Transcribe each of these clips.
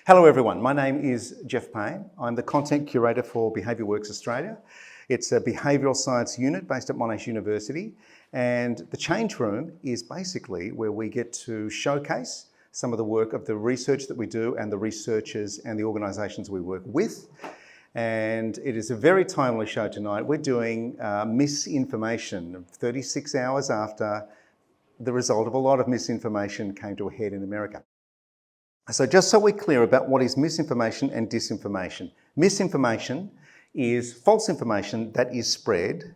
Hello everyone, my name is Geoff Paine. I'm the Content Curator for Behaviour Works Australia. It's a behavioural science unit based at Monash University, and the Change Room is basically where we get to showcase some of the work of the research that we do and the researchers and the organisations we work with. And it is a very timely show tonight. We're doing misinformation 36 hours after the result of a lot of misinformation came to a head in America. So just so we're clear about what is misinformation and disinformation. Misinformation is false information that is spread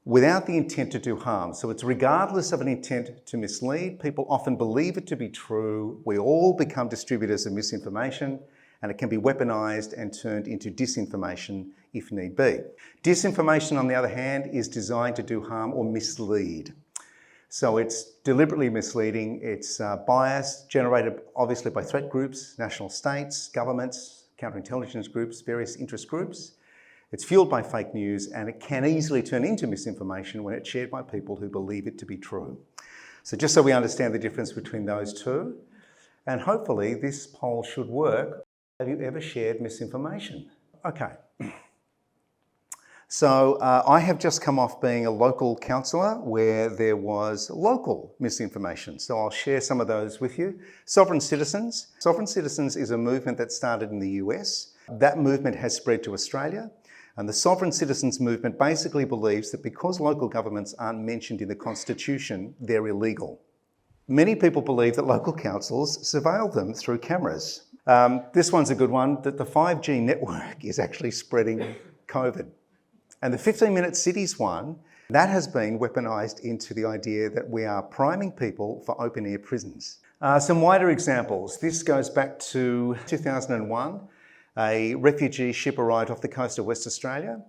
without the intent to do harm. So it's regardless of an intent to mislead. People often believe it to be true. We all become distributors of misinformation, and it can be weaponized and turned into disinformation if need be. Disinformation, on the other hand, is designed to do harm or mislead. So it's deliberately misleading. It's biased, generated obviously by threat groups, national states, governments, counterintelligence groups, various interest groups. It's fueled by fake news, and it can easily turn into misinformation when it's shared by people who believe it to be true. So just so we understand the difference between those two, and hopefully this poll should work. Have you ever shared misinformation? Okay. So I have just come off being a local councillor where there was local misinformation. So I'll share some of those with you. Sovereign Citizens. Sovereign Citizens is a movement that started in the US. That movement has spread to Australia. And the Sovereign Citizens movement basically believes that because local governments aren't mentioned in the Constitution, they're illegal. Many people believe that local councils surveil them through cameras. This one's a good one, that the 5G network is actually spreading COVID. And the 15-minute cities one, that has been weaponised into the idea that we are priming people for open-air prisons. Some wider examples. This goes back to 2001. A refugee ship arrived off the coast of West Australia.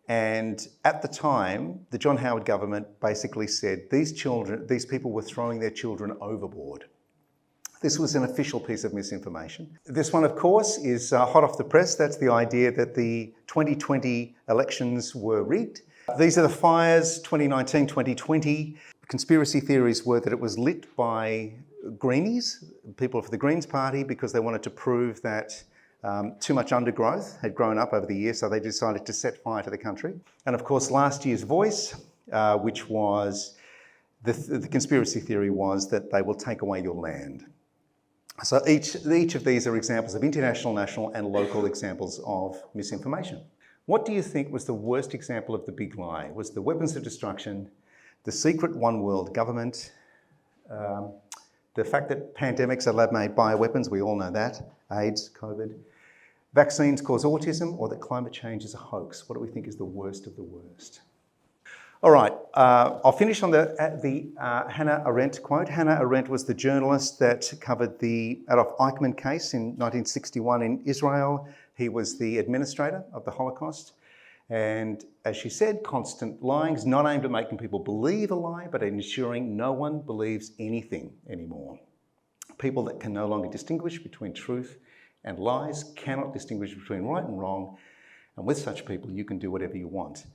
And at the time, the John Howard government basically said these people were throwing their children overboard. This was an official piece of misinformation. This one, of course, is hot off the press. That's the idea that the 2020 elections were rigged. These are the fires, 2019, 2020. Conspiracy theories were that it was lit by Greenies, people of the Greens Party, because they wanted to prove that too much undergrowth had grown up over the years, so they decided to set fire to the country. And of course, last year's Voice, which was, the conspiracy theory was that they will take away your land. So each of these are examples of international, national and local examples of misinformation. What do you think was the worst example of the big lie? Was the weapons of destruction, the secret one world government, the fact that pandemics are lab-made bioweapons, we all know that, AIDS, COVID, vaccines cause autism, or that climate change is a hoax? What do we think is the worst of the worst? All right, I'll finish on the Hannah Arendt quote. Hannah Arendt was the journalist that covered the Adolf Eichmann case in 1961 in Israel. He was the administrator of the Holocaust. And as she said, constant lying is not aimed at making people believe a lie, but at ensuring no one believes anything anymore. People that can no longer distinguish between truth and lies cannot distinguish between right and wrong. And with such people, you can do whatever you want.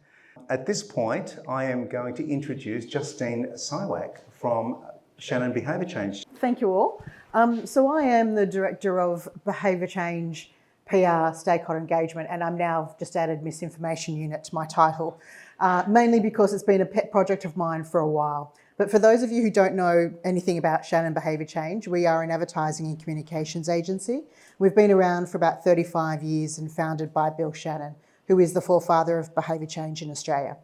At this point, I am going to introduce Justine Sywak from Shannon Behaviour Change. Thank you all. So I am the Director of Behaviour Change, PR, Stakeholder Engagement, and I'm now just added Misinformation Unit to my title, mainly because it's been a pet project of mine for a while. But for those of you who don't know anything about Shannon Behaviour Change, we are an advertising and communications agency. We've been around for about 35 years and founded by Bill Shannon, who is the forefather of behaviour change in Australia.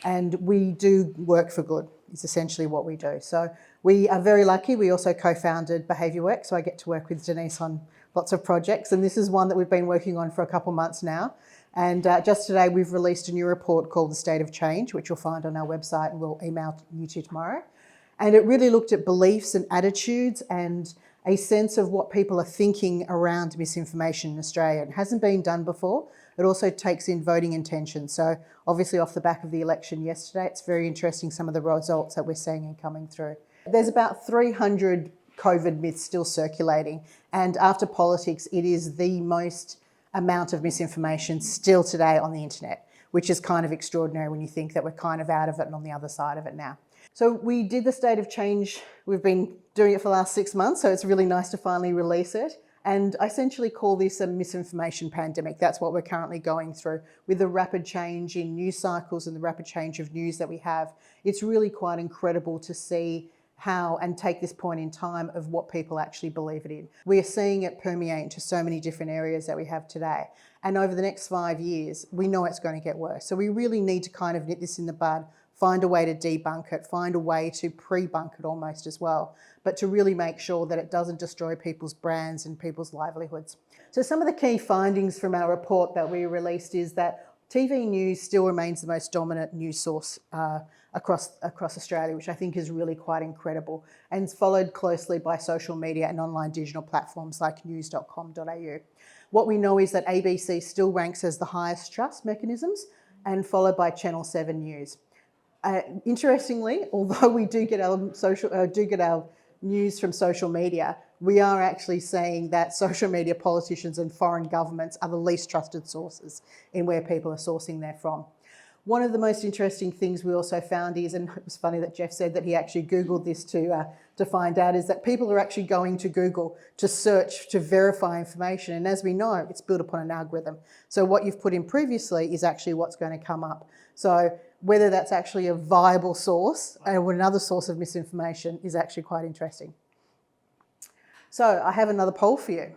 And we do work for good, is essentially what we do. So we are very lucky. We also co-founded Behaviour Works, so I get to work with Denise on lots of projects. And this is one that we've been working on for a couple of months now. And just today we've released a new report called The State of Change, which you'll find on our website and we'll email you to tomorrow. And it really looked at beliefs and attitudes and a sense of what people are thinking around misinformation in Australia. It hasn't been done before. It also takes in voting intention. So obviously off the back of the election yesterday, it's very interesting some of the results that we're seeing and coming through. There's about 300 COVID myths still circulating. And after politics, it is the most amount of misinformation still today on the internet, which is kind of extraordinary when you think that we're kind of out of it and on the other side of it now. So we did the State of Change. We've been doing it for the last 6 months, so it's really nice to finally release it. And I essentially call this a misinformation pandemic. That's what we're currently going through. With the rapid change in news cycles and the rapid change of news that we have, it's really quite incredible to see how and take this point in time of what people actually believe it in. We are seeing it permeate into so many different areas that we have today. And over the next 5 years, we know it's going to get worse. So we really need to kind of nip this in the bud, find a way to debunk it, find a way to pre-bunk it almost as well, but to really make sure that it doesn't destroy people's brands and people's livelihoods. So some of the key findings from our report that we released is that TV news still remains the most dominant news source across Australia, which I think is really quite incredible, and it's followed closely by social media and online digital platforms like news.com.au. What we know is that ABC still ranks as the highest trust mechanisms, and followed by Channel 7 News. Interestingly, although we do get our news from social media, we are actually seeing that social media politicians and foreign governments are the least trusted sources in where people are sourcing there from. One of the most interesting things we also found is, and it was funny that Geoff said that he actually Googled this to find out, is that people are actually going to Google to search, to verify information. And as we know, it's built upon an algorithm. So what you've put in previously is actually what's going to come up. So whether that's actually a viable source or another source of misinformation is actually quite interesting. So I have another poll for you.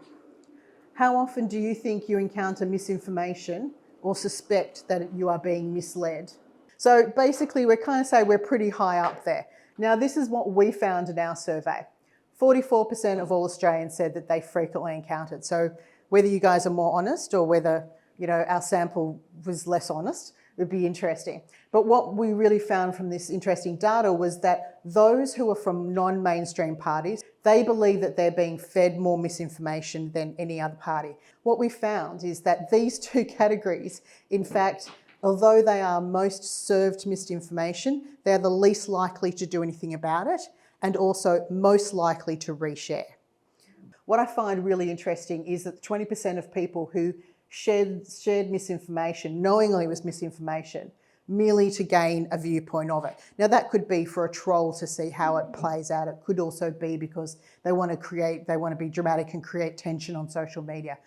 How often do you think you encounter misinformation or suspect that you are being misled? So basically we're kind of saying we're pretty high up there. Now this is what we found in our survey. 44% of all Australians said that they frequently encountered. So whether you guys are more honest or whether our sample was less honest would be interesting. But what we really found from this interesting data was that those who are from non-mainstream parties, they believe that they're being fed more misinformation than any other party. What we found is that these two categories, in fact, although they are most served misinformation, they're the least likely to do anything about it and also most likely to reshare. What I find really interesting is that 20% of people who shared misinformation, knowingly was misinformation, merely to gain a viewpoint of it. Now that could be for a troll to see how it plays out. It could also be because they want to be dramatic and create tension on social media.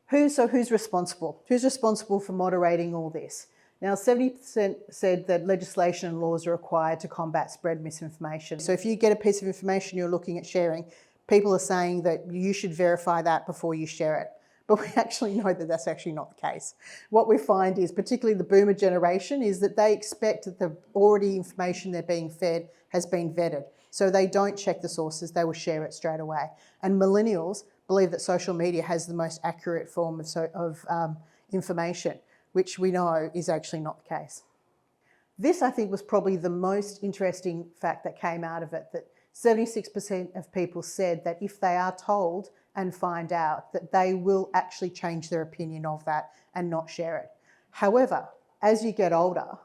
Who's responsible? Who's responsible for moderating all this? Now 70% said that legislation and laws are required to combat spread misinformation. So if you get a piece of information you're looking at sharing, people are saying that you should verify that before you share it. But we actually know that that's actually not the case. What we find is, particularly the boomer generation, is that they expect that the already information they're being fed has been vetted. So they don't check the sources, they will share it straight away. And millennials believe that social media has the most accurate form of information, which we know is actually not the case. This, I think, was probably the most interesting fact that came out of it, that 76% of people said that if they are told and find out, that they will actually change their opinion of that and not share it. However, as you get older,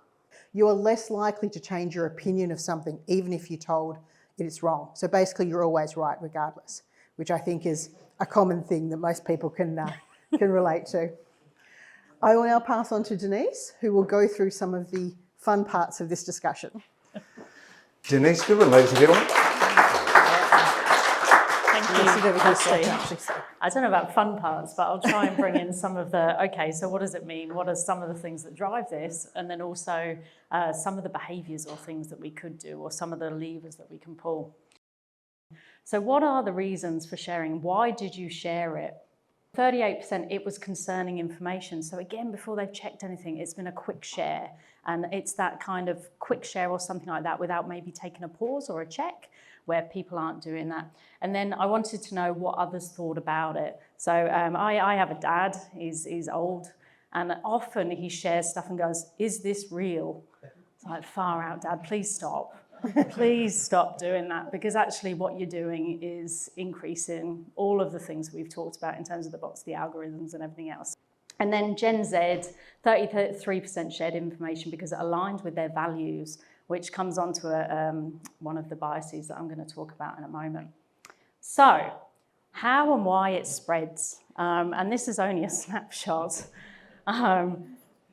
you are less likely to change your opinion of something, even if you're told it's wrong. So basically, you're always right regardless, which I think is a common thing that most people can relate to. I will now pass on to Denise, who will go through some of the fun parts of this discussion. Denise Goodwin, ladies and gentlemen. I don't know about fun parts, but I'll try and bring in some of the, okay, so what does it mean? What are some of the things that drive this? And then also some of the behaviours or things that we could do, or some of the levers that we can pull. So what are the reasons for sharing? Why did you share it? 38% it was concerning information. So again, before they've checked anything, it's been a quick share. And it's that kind of quick share or something like that without maybe taking a pause or a check, where people aren't doing that. And then I wanted to know what others thought about it. So I have a dad, he's old, and often he shares stuff and goes, "Is this real?" It's like, far out, Dad, please stop. Please stop doing that, because actually what you're doing is increasing all of the things we've talked about in terms of the bots, the algorithms and everything else. And then Gen Z, 33% shared information because it aligned with their values, which comes on to one of the biases that I'm going to talk about in a moment. So, how and why it spreads. And this is only a snapshot.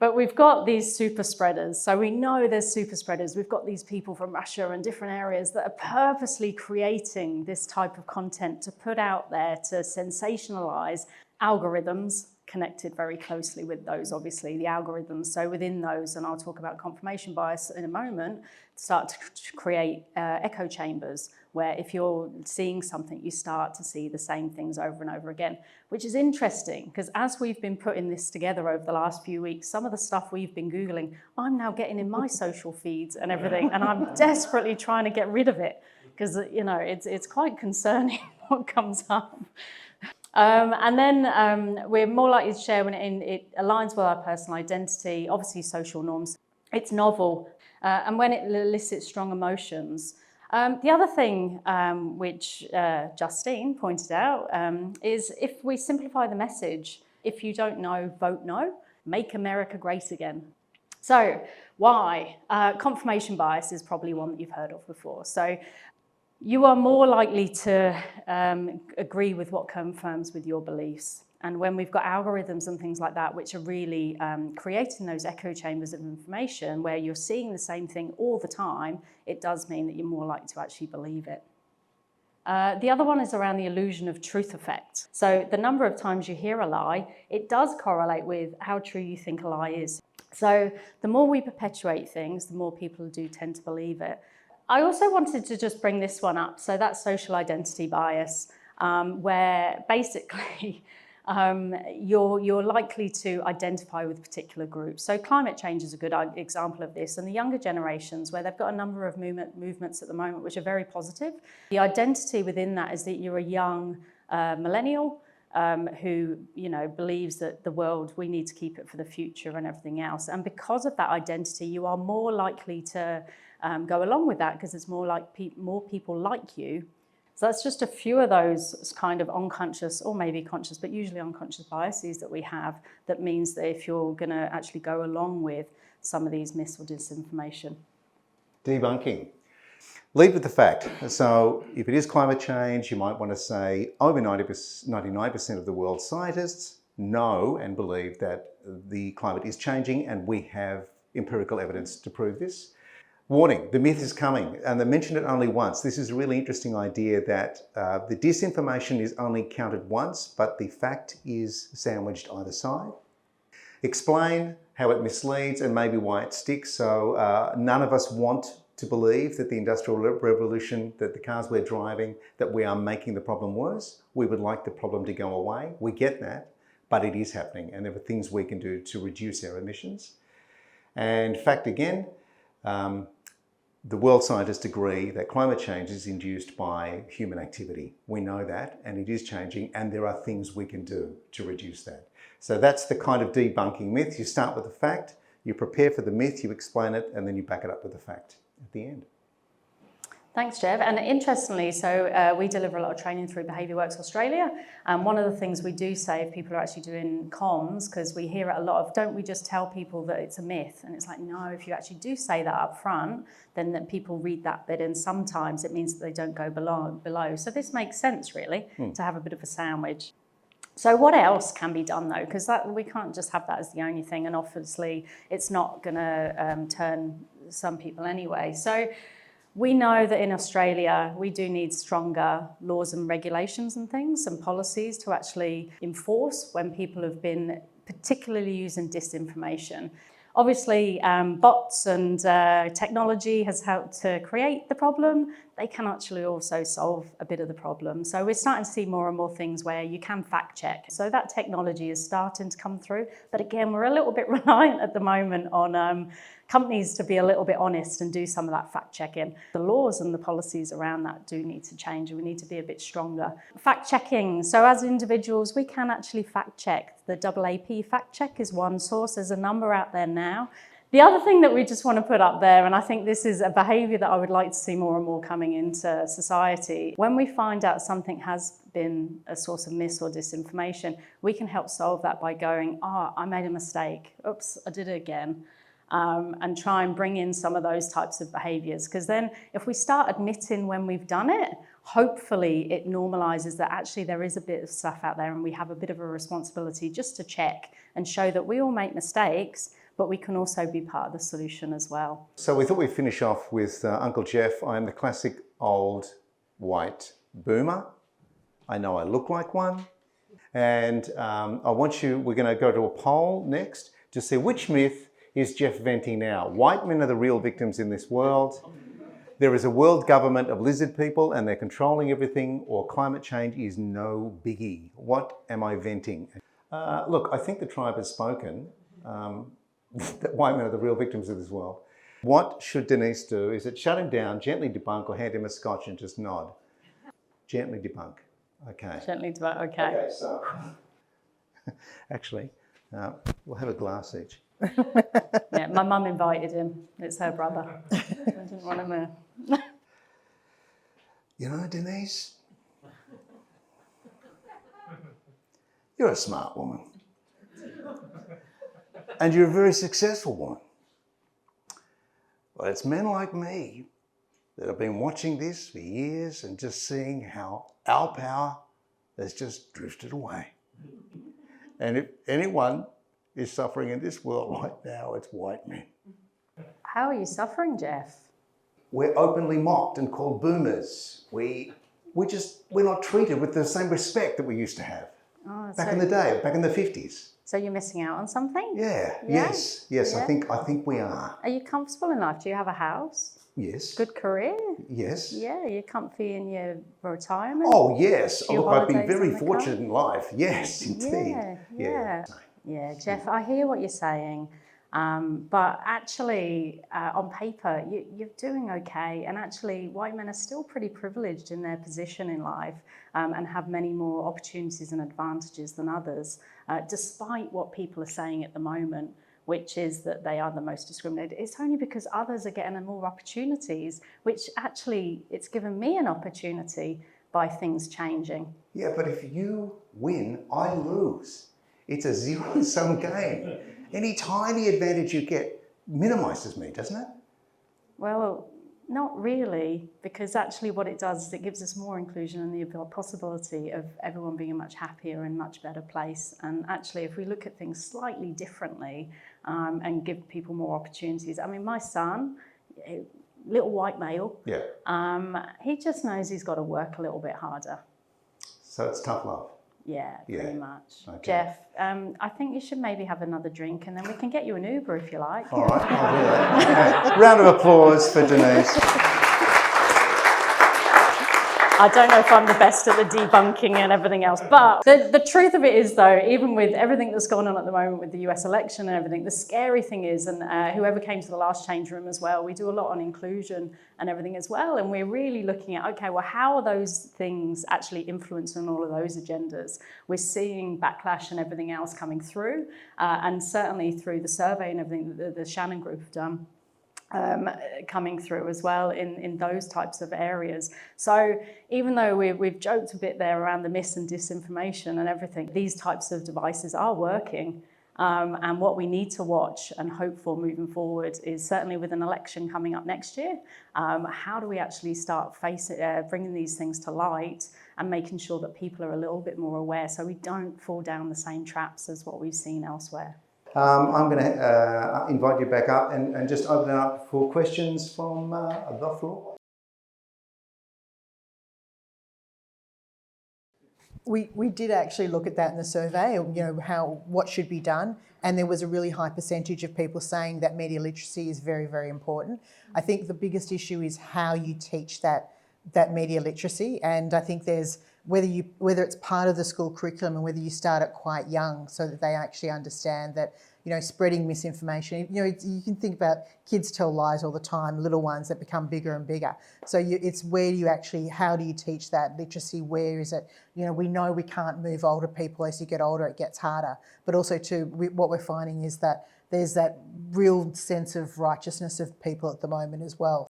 But we've got these super spreaders. So we know there's super spreaders. We've got these people from Russia and different areas that are purposely creating this type of content to put out there to sensationalize algorithms connected very closely with those, obviously, the algorithms. So within those, and I'll talk about confirmation bias in a moment, start to create echo chambers where if you're seeing something, you start to see the same things over and over again, which is interesting because as we've been putting this together over the last few weeks, some of the stuff we've been Googling, I'm now getting in my social feeds and everything, and I'm desperately trying to get rid of it because, you know, it's quite concerning what comes up. And then we're more likely to share when it aligns with our personal identity, obviously social norms. It's novel, and when it elicits strong emotions. The other thing which Justine pointed out is if we simplify the message, if you don't know, vote no, make America great again. So why? Confirmation bias is probably one that you've heard of before. So you are more likely to agree with what confirms with your beliefs. And when we've got algorithms and things like that, which are really creating those echo chambers of information where you're seeing the same thing all the time, it does mean that you're more likely to actually believe it. The other one is around the illusion of truth effect. So the number of times you hear a lie, it does correlate with how true you think a lie is. So the more we perpetuate things, the more people do tend to believe it. I also wanted to just bring this one up. So that's social identity bias, where basically you're likely to identify with particular groups. So climate change is a good example of this. And the younger generations, where they've got a number of movements at the moment, which are very positive. The identity within that is that you're a young millennial who, you know, believes that the world, we need to keep it for the future and everything else. And because of that identity, you are more likely to go along with that because there's more people like you. So that's just a few of those kind of unconscious or maybe conscious, but usually unconscious biases that we have that means that if you're going to actually go along with some of these mis or disinformation. Debunking. Lead with the fact. So if it is climate change, you might want to say over 99% of the world's scientists know and believe that the climate is changing and we have empirical evidence to prove this. Warning, the myth is coming, and they mentioned it only once. This is a really interesting idea that the disinformation is only counted once, but the fact is sandwiched either side. Explain how it misleads and maybe why it sticks. So none of us want to believe that the Industrial Revolution, that the cars we're driving, that we are making the problem worse. We would like the problem to go away. We get that, but it is happening, and there are things we can do to reduce our emissions. And fact again, the world scientists agree that climate change is induced by human activity. We know that, and it is changing, and there are things we can do to reduce that. So that's the kind of debunking myth. You start with the fact, you prepare for the myth, you explain it, and then you back it up with the fact at the end. Thanks, Geoff. And interestingly, so we deliver a lot of training through Behaviour Works Australia. And one of the things we do say if people are actually doing comms, because we hear it a lot of, don't we just tell people that it's a myth? And it's like, no, if you actually do say that up front, then that people read that bit, and sometimes it means that they don't go below. So this makes sense, really, to have a bit of a sandwich. So what else can be done, though? Because we can't just have that as the only thing, and obviously it's not going to turn some people anyway. So we know that in Australia, we do need stronger laws and regulations and things and policies to actually enforce when people have been particularly using disinformation. Obviously, bots and technology has helped to create the problem. They can actually also solve a bit of the problem. So we're starting to see more and more things where you can fact check. So that technology is starting to come through. But again, we're a little bit reliant at the moment on companies to be a little bit honest and do some of that fact checking. The laws and the policies around that do need to change, and we need to be a bit stronger. Fact checking. So as individuals, we can actually fact check. The AAP fact check is one source. There's a number out there now. The other thing that we just want to put up there, and I think this is a behaviour that I would like to see more and more coming into society, when we find out something has been a source of mis or disinformation, we can help solve that by going, I made a mistake. Oops, I did it again. And try and bring in some of those types of behaviours. Because then if we start admitting when we've done it, hopefully it normalises that actually there is a bit of stuff out there and we have a bit of a responsibility just to check and show that we all make mistakes, but we can also be part of the solution as well. So we thought we'd finish off with Uncle Geoff. I am the classic old white boomer. I know I look like one. And we're going to go to a poll next to see which myth is Geoff venting now. White men are the real victims in this world. There is a world government of lizard people and they're controlling everything, or climate change is no biggie. What am I venting? Look, I think the tribe has spoken. That white men are the real victims of this world. What should Denise do? Is it shut him down, gently debunk, or hand him a scotch and just nod? Gently debunk. Okay. Gently debunk, okay. Okay, so actually, we'll have a glass each. Yeah, my mum invited him. It's her brother. I didn't want him to... You know, Denise, you're a smart woman. And you're a very successful woman. But it's men like me that have been watching this for years and just seeing how our power has just drifted away. And if anyone is suffering in this world right now, it's white men. How are you suffering, Geoff? We're openly mocked and called boomers. We're not treated with the same respect that we used to have. Back in the day, back in the 50s. So you're missing out on something? Yeah. Yeah? Yes, Yeah. I think we are. Are you comfortable in life? Do you have a house? Yes. Good career? Yes. Yeah, you're comfy in your retirement? Oh, yes. Few Look, I've been holidays very on the fortunate in life. Yes, indeed. Yeah, Geoff, I hear what you're saying. But actually, on paper, you're doing okay. And actually, white men are still pretty privileged in their position in life and have many more opportunities and advantages than others, despite what people are saying at the moment, which is that they are the most discriminated. It's only because others are getting more opportunities, which actually, it's given me an opportunity by things changing. Yeah, but if you win, I lose. It's a zero-sum game. Any tiny advantage you get minimises me, doesn't it? Well, not really, because actually what it does is it gives us more inclusion and the possibility of everyone being a much happier and much better place. And actually, if we look at things slightly differently and give people more opportunities. I mean, my son, little white male, he just knows he's got to work a little bit harder. So it's tough love. Yeah, pretty much. Okay. Geoff, I think you should maybe have another drink and then we can get you an Uber if you like. All right, I'll do that. Okay. Round of applause for Denise. I don't know if I'm the best at the debunking and everything else, but the truth of it is though, even with everything that's going on at the moment with the US election and everything, the scary thing is, and whoever came to the last change room as well, we do a lot on inclusion and everything as well, and we're really looking at, okay, well, how are those things actually influencing all of those agendas? We're seeing backlash and everything else coming through, and certainly through the survey and everything that the Shannon Group have done. Coming through as well in those types of areas. So even though we've joked a bit there around the mis and disinformation and everything, these types of devices are working. And what we need to watch and hope for moving forward is certainly with an election coming up next year, how do we actually start bringing these things to light and making sure that people are a little bit more aware so we don't fall down the same traps as what we've seen elsewhere. I'm going to invite you back up and just open it up for questions from the floor. We did actually look at that in the survey, what should be done, and there was a really high percentage of people saying that media literacy is very, very important. I think the biggest issue is how you teach that media literacy, and I think there's whether it's part of the school curriculum and whether you start it quite young so that they actually understand that, spreading misinformation, you can think about kids tell lies all the time, little ones that become bigger and bigger. So it's how do you teach that literacy? Where is it? We know we can't move older people. As you get older, it gets harder. But also what we're finding is that there's that real sense of righteousness of people at the moment as well.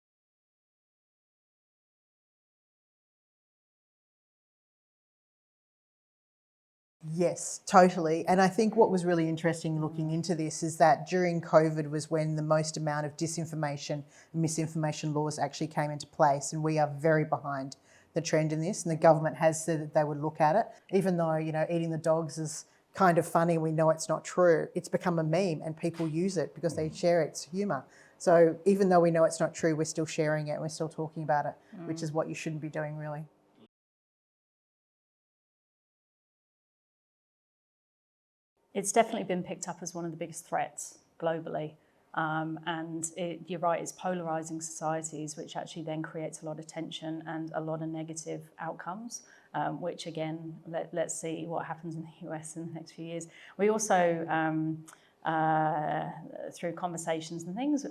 Yes, totally. And I think what was really interesting looking into this is that during COVID was when the most amount of disinformation and misinformation laws actually came into place, and we are very behind the trend in this, and the government has said that they would look at it, even though, eating the dogs is kind of funny, we know it's not true, it's become a meme and people use it because they share its humour. So even though we know it's not true, we're still sharing it and we're still talking about it, which is what you shouldn't be doing, really. It's definitely been picked up as one of the biggest threats globally. You're right, it's polarising societies, which actually then creates a lot of tension and a lot of negative outcomes, which again, let's see what happens in the US in the next few years. We also, through conversations and things,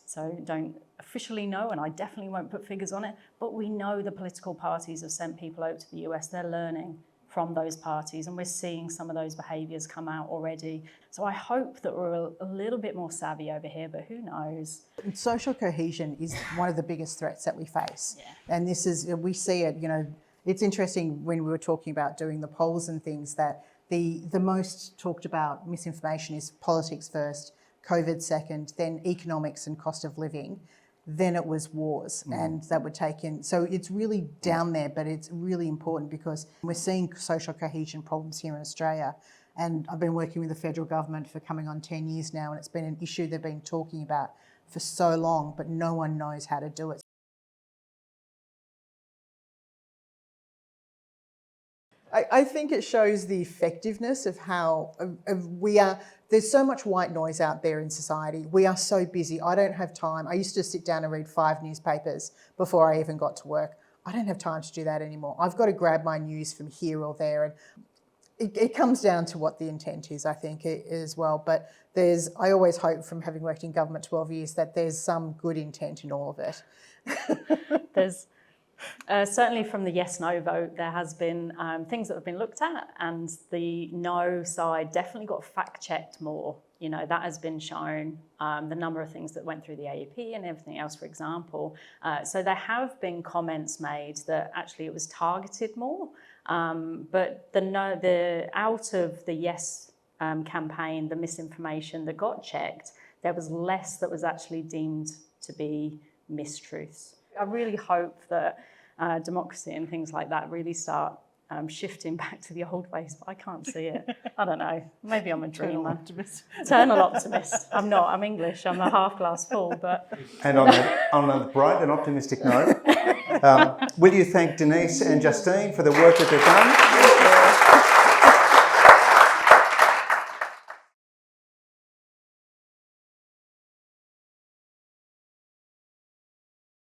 so don't officially know, and I definitely won't put figures on it, but we know the political parties have sent people over to the US, they're learning from those parties, and we're seeing some of those behaviours come out already. So I hope that we're a little bit more savvy over here, but who knows? Social cohesion is one of the biggest threats that we face. Yeah. And this is, we see it, it's interesting when we were talking about doing the polls and things that the most talked about misinformation is politics first, COVID second, then economics and cost of living. Then it was wars, and that were taken. So it's really down there, but it's really important because we're seeing social cohesion problems here in Australia. And I've been working with the federal government for coming on 10 years now, and it's been an issue they've been talking about for so long, but no one knows how to do it. I think it shows the effectiveness of how we are. There's so much white noise out there in society. We are so busy. I don't have time. I used to sit down and read 5 newspapers before I even got to work. I don't have time to do that anymore. I've got to grab my news from here or there. And it comes down to what the intent is, I think, as well. But I always hope, from having worked in government 12 years, that there's some good intent in all of it. There's certainly from the yes-no vote, there has been things that have been looked at, and the no side definitely got fact-checked more. That has been shown, the number of things that went through the AEP and everything else, for example. So there have been comments made that actually it was targeted more, but out of the yes campaign, the misinformation that got checked, there was less that was actually deemed to be mistruths. I really hope that democracy and things like that really start shifting back to the old ways, but I can't see it. I don't know. Maybe I'm a dreamer. Eternal optimist. I'm not. I'm English. I'm a half glass full, but... And on a bright and optimistic note, will you thank Denise and Justine for the work that they've done?